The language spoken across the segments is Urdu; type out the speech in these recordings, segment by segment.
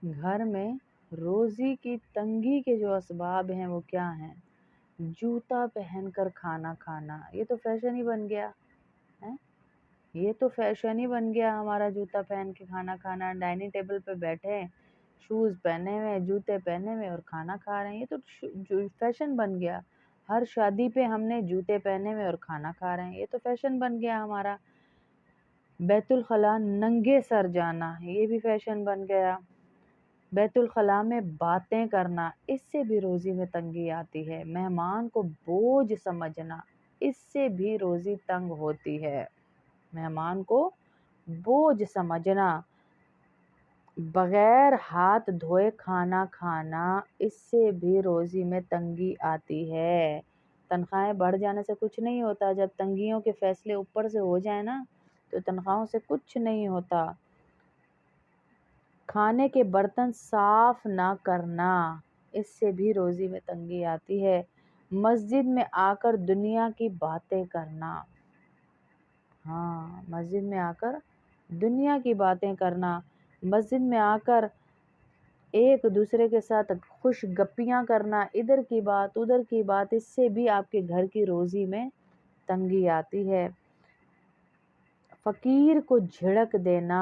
گھر میں روزی کی تنگی کے جو اسباب ہیں وہ کیا ہیں؟ جوتا پہن کر کھانا کھانا، یہ تو فیشن ہی بن گیا ہے۔ یہ تو فیشن ہی بن گیا ہمارا، جوتا پہن کے کھانا کھانا، ڈائننگ ٹیبل پہ بیٹھے شوز پہنے ہوئے، جوتے پہنے ہوئے اور کھانا کھا رہے ہیں، یہ تو فیشن بن گیا۔ ہر شادی پہ ہم نے جوتے پہنے ہوئے اور کھانا کھا رہے ہیں، یہ تو فیشن بن گیا ہمارا۔ بیت الخلاء ننگے سر جانا، یہ بھی فیشن بن گیا۔ بیت الخلاء میں باتیں کرنا، اس سے بھی روزی میں تنگی آتی ہے۔ مہمان کو بوجھ سمجھنا، اس سے بھی روزی تنگ ہوتی ہے۔ مہمان کو بوجھ سمجھنا، بغیر ہاتھ دھوئے کھانا کھانا، اس سے بھی روزی میں تنگی آتی ہے۔ تنخواہیں بڑھ جانے سے کچھ نہیں ہوتا، جب تنگیوں کے فیصلے اوپر سے ہو جائیں نا تو تنخواہوں سے کچھ نہیں ہوتا۔ کھانے کے برتن صاف نہ کرنا، اس سے بھی روزی میں تنگی آتی ہے۔ مسجد میں آ کر دنیا کی باتیں کرنا، مسجد میں آ کر دنیا کی باتیں کرنا، مسجد میں آ کر ایک دوسرے کے ساتھ خوش گپیاں کرنا، ادھر کی بات ادھر کی بات، اس سے بھی آپ کے گھر کی روزی میں تنگی آتی ہے۔ فقیر کو جھڑک دینا،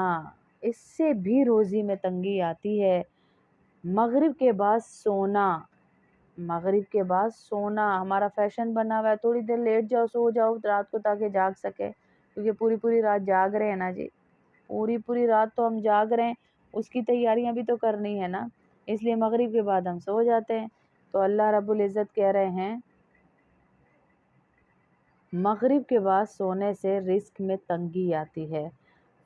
اس سے بھی روزی میں تنگی آتی ہے۔ مغرب کے بعد سونا، مغرب کے بعد سونا ہمارا فیشن بنا ہوا ہے، تھوڑی دیر لیٹ جاؤ، سو جاؤ رات کو تاکہ جاگ سکے، کیونکہ پوری رات جاگ رہے ہیں نا جی، پوری رات تو ہم جاگ رہے ہیں، اس کی تیاریاں بھی تو کرنی ہے نا، اس لیے مغرب کے بعد ہم سو جاتے ہیں۔ تو اللہ رب العزت کہہ رہے ہیں مغرب کے بعد سونے سے رزق میں تنگی آتی ہے۔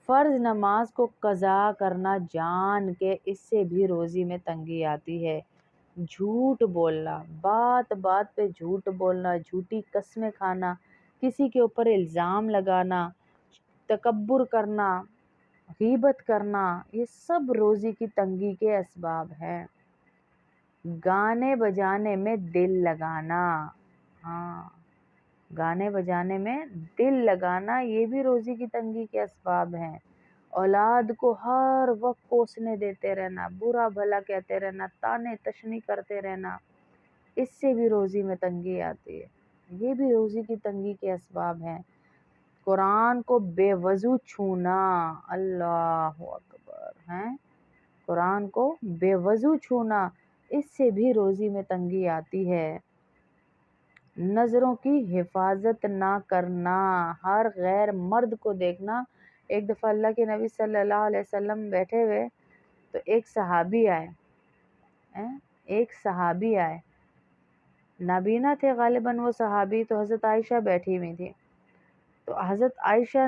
فرض نماز کو قضا کرنا جان کے، اس سے بھی روزی میں تنگی آتی ہے۔ جھوٹ بولنا، بات بات پہ جھوٹ بولنا، جھوٹی قسمیں کھانا، کسی کے اوپر الزام لگانا، تکبر کرنا، غیبت کرنا، یہ سب روزی کی تنگی کے اسباب ہیں۔ گانے بجانے میں دل لگانا، گانے بجانے میں دل لگانا، یہ بھی روزی کی تنگی کے اسباب ہیں۔ اولاد کو ہر وقت کوسنے دیتے رہنا، برا بھلا کہتے رہنا، تانے تشنی کرتے رہنا، اس سے بھی روزی میں تنگی آتی ہے، یہ بھی روزی کی تنگی کے اسباب ہیں۔ قرآن کو بے وضو چھونا، اللہ اکبر، قرآن کو بے وضو چھونا، اس سے بھی روزی میں تنگی آتی ہے۔ نظروں کی حفاظت نہ کرنا، ہر غیر مرد کو دیکھنا۔ ایک دفعہ اللہ کے نبی صلی اللہ علیہ وسلم بیٹھے ہوئے تو ایک صحابی آئے، نابینا تھے غالباً وہ صحابی، تو حضرت عائشہ بیٹھی ہوئی تھی، تو حضرت عائشہ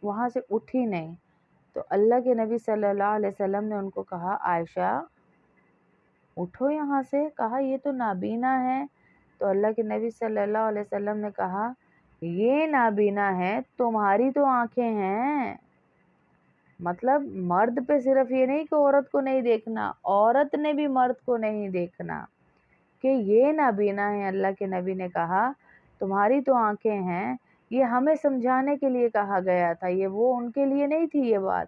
وہاں سے اٹھی نہیں، تو اللہ کے نبی صلی اللہ علیہ وسلم نے ان کو کہا عائشہ اٹھو یہاں سے، کہا یہ تو نابینا ہے، تو اللہ کے نبی صلی اللہ علیہ وسلم نے کہا یہ نابینا ہے، تمہاری تو آنکھیں ہیں۔ مطلب مرد پہ صرف یہ نہیں کہ عورت کو نہیں دیکھنا، عورت نے بھی مرد کو نہیں دیکھنا، کہ یہ نابینا ہے۔ اللہ کے نبی نے کہا تمہاری تو آنکھیں ہیں، یہ ہمیں سمجھانے کے لیے کہا گیا تھا، یہ وہ ان کے لیے نہیں تھی یہ بات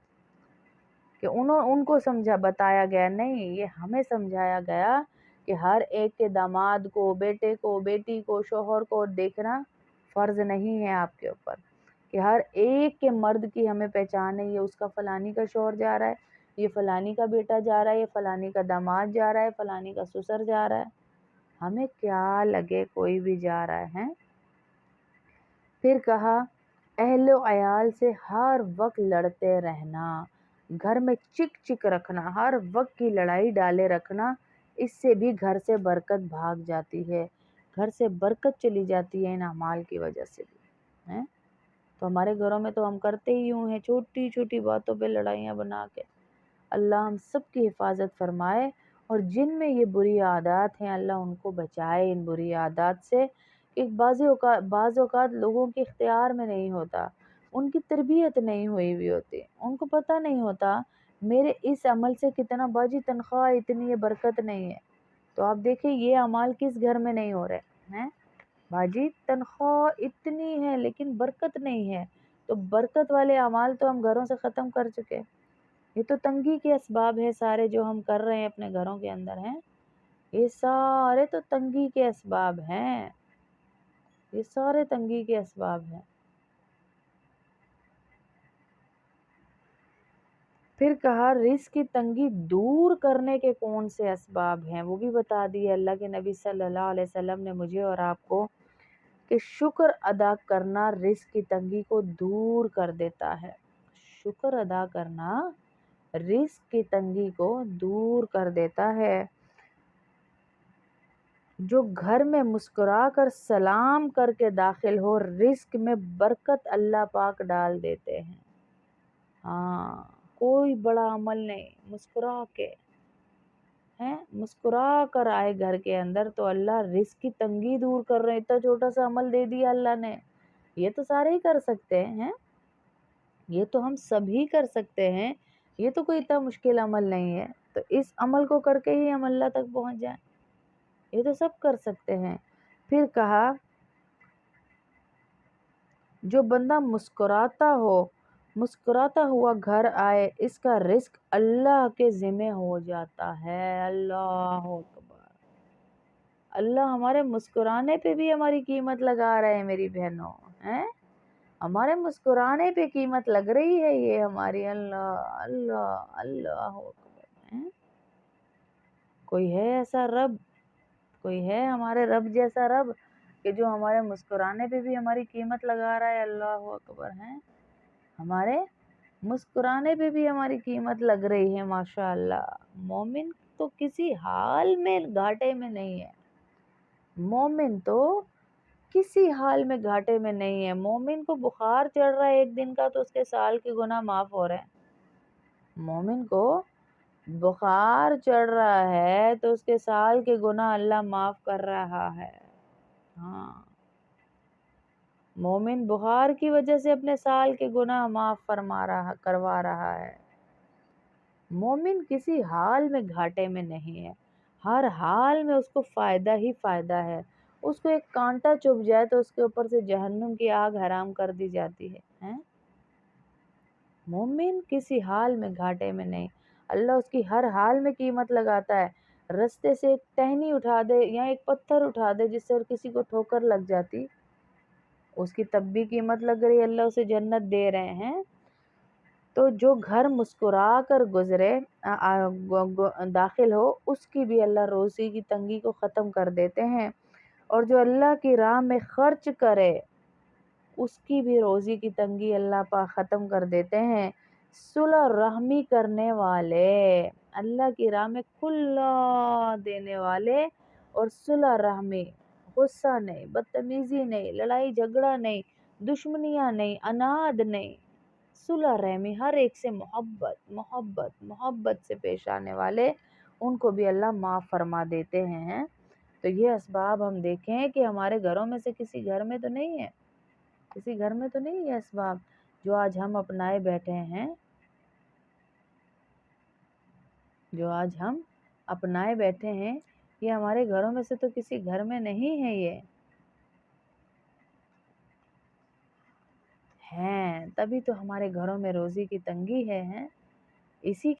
کہ ان کو بتایا گیا، نہیں، یہ ہمیں سمجھایا گیا کہ ہر ایک کے داماد کو، بیٹے کو، بیٹی کو، شوہر کو دیکھنا فرض نہیں ہے آپ کے اوپر، کہ ہر ایک کے مرد کی ہمیں پہچان ہے، یہ اس کا فلانی کا شوہر جا رہا ہے، یہ فلانی کا بیٹا جا رہا ہے، یہ فلانی کا داماد جا رہا ہے، فلانی کا سسر جا رہا ہے، ہمیں کیا لگے کوئی بھی جا رہا ہے۔ پھر کہا اہل و عیال سے ہر وقت لڑتے رہنا، گھر میں چک چک رکھنا، ہر وقت کی لڑائی ڈالے رکھنا، اس سے بھی گھر سے برکت بھاگ جاتی ہے، گھر سے برکت چلی جاتی ہے ان اعمال کی وجہ سے بھی۔ تو ہمارے گھروں میں تو ہم کرتے ہی یوں ہیں، چھوٹی چھوٹی باتوں پہ لڑائیاں بنا کے۔ اللہ ہم سب کی حفاظت فرمائے، اور جن میں یہ بری عادات ہیں اللہ ان کو بچائے ان بری عادات سے، کہ بعض اوقات لوگوں کے اختیار میں نہیں ہوتا، ان کی تربیت نہیں ہوئی ہوتی، ان کو پتہ نہیں ہوتا میرے اس عمل سے کتنا، باجی تنخواہ اتنی ہے، برکت نہیں ہے، تو آپ دیکھیں یہ اعمال کس گھر میں نہیں ہو رہے ہیں، باجی تنخواہ اتنی ہے لیکن برکت نہیں ہے، تو برکت والے اعمال تو ہم گھروں سے ختم کر چکے، یہ تو تنگی کے اسباب ہے سارے جو ہم کر رہے ہیں اپنے گھروں کے اندر ہیں، یہ سارے تو تنگی کے اسباب ہیں، یہ سارے تنگی کے اسباب ہیں۔ پھر کہا رزق کی تنگی دور کرنے کے کون سے اسباب ہیں، وہ بھی بتا دیے اللہ کے نبی صلی اللہ علیہ وسلم نے مجھے اور آپ کو، کہ شکر ادا کرنا رزق کی تنگی کو دور کر دیتا ہے۔ شکر ادا کرنا رزق کی تنگی کو دور کر دیتا ہے۔ جو گھر میں مسکرا کر سلام کر کے داخل ہو، رزق میں برکت اللہ پاک ڈال دیتے ہیں۔ ہاں، کوئی بڑا عمل نہیں، مسکرا کے مسکرا کر آئے گھر کے اندر تو اللہ رزق کی تنگی دور کر رہے ہیں۔ اتنا چھوٹا سا عمل دے دیا اللہ نے، یہ تو سارے ہی کر سکتے ہیں، یہ تو ہم سبھی کر سکتے ہیں، یہ تو کوئی اتنا مشکل عمل نہیں ہے، تو اس عمل کو کر کے ہی ہم اللہ تک پہنچ جائیں، یہ تو سب کر سکتے ہیں۔ پھر کہا جو بندہ مسکراتا ہوا گھر آئے، اس کا رزق اللہ کے ذمہ ہو جاتا ہے۔ اللہ اکبر، اللہ ہمارے مسکرانے پہ بھی ہماری قیمت لگا رہے ہیں میری بہنوں، ہمارے مسکرانے پہ قیمت لگ رہی ہے یہ ہماری۔ اللہ اللہ اللہ اکبر، کوئی ہے ایسا رب، کوئی ہے ہمارے رب جیسا رب کہ جو ہمارے مسکرانے پہ بھی ہماری قیمت لگا رہا ہے؟ اللہ اکبر، ہمارے مسکرانے پہ بھی ہماری قیمت لگ رہی ہے ماشاءاللہ۔ مومن تو کسی حال میں گھاٹے میں نہیں ہے، مومن تو کسی حال میں گھاٹے میں نہیں ہے۔ مومن کو بخار چڑھ رہا ہے ایک دن کا تو اس کے سال کے گناہ معاف ہو رہے ہیں۔ مومن کو بخار چڑھ رہا ہے تو اس کے سال کے گناہ اللہ معاف کر رہا ہے۔ ہاں، مومن بخار کی وجہ سے اپنے سال کے گناہ معاف کروا رہا ہے۔ مومن کسی حال میں گھاٹے میں نہیں ہے، ہر حال میں اس کو فائدہ ہی فائدہ ہے۔ اس کو ایک کانٹا چبھ جائے تو اس کے اوپر سے جہنم کی آگ حرام کر دی جاتی ہے۔ مومن کسی حال میں گھاٹے میں نہیں، اللہ اس کی ہر حال میں قیمت لگاتا ہے۔ رستے سے ایک ٹہنی اٹھا دے یا ایک پتھر اٹھا دے جس سے کسی کو ٹھوکر لگ جاتی، اس کی تب بھی قیمت لگ رہی، اللہ اسے جنت دے رہے ہیں۔ تو جو گھر مسکرا کر گزرے داخل ہو، اس کی بھی اللہ روزی کی تنگی کو ختم کر دیتے ہیں، اور جو اللہ کی راہ میں خرچ کرے اس کی بھی روزی کی تنگی اللہ پاک ختم کر دیتے ہیں۔ صلح رحمی کرنے والے، اللہ کی راہ میں کھلا دینے والے، اور صلح رحمی، غصہ نہیں، بدتمیزی نہیں، لڑائی جھگڑا نہیں، دشمنیاں نہیں، اناد نہیں، صلح رحمی، ہر ایک سے محبت سے پیش آنے والے، ان کو بھی اللہ معاف فرما دیتے ہیں۔ تو یہ اسباب ہم دیکھیں کہ ہمارے گھروں میں سے کسی گھر میں تو نہیں ہے، کسی گھر میں تو نہیں ہے اسباب جو آج ہم اپنائے بیٹھے ہیں، جو آج ہم اپنائے بیٹھے ہیں، یہ ہمارے گھروں میں سے تو کسی گھر میں نہیں ہے، یہ ہیں، تبھی تو ہمارے گھروں میں روزی کی تنگی ہے، اسی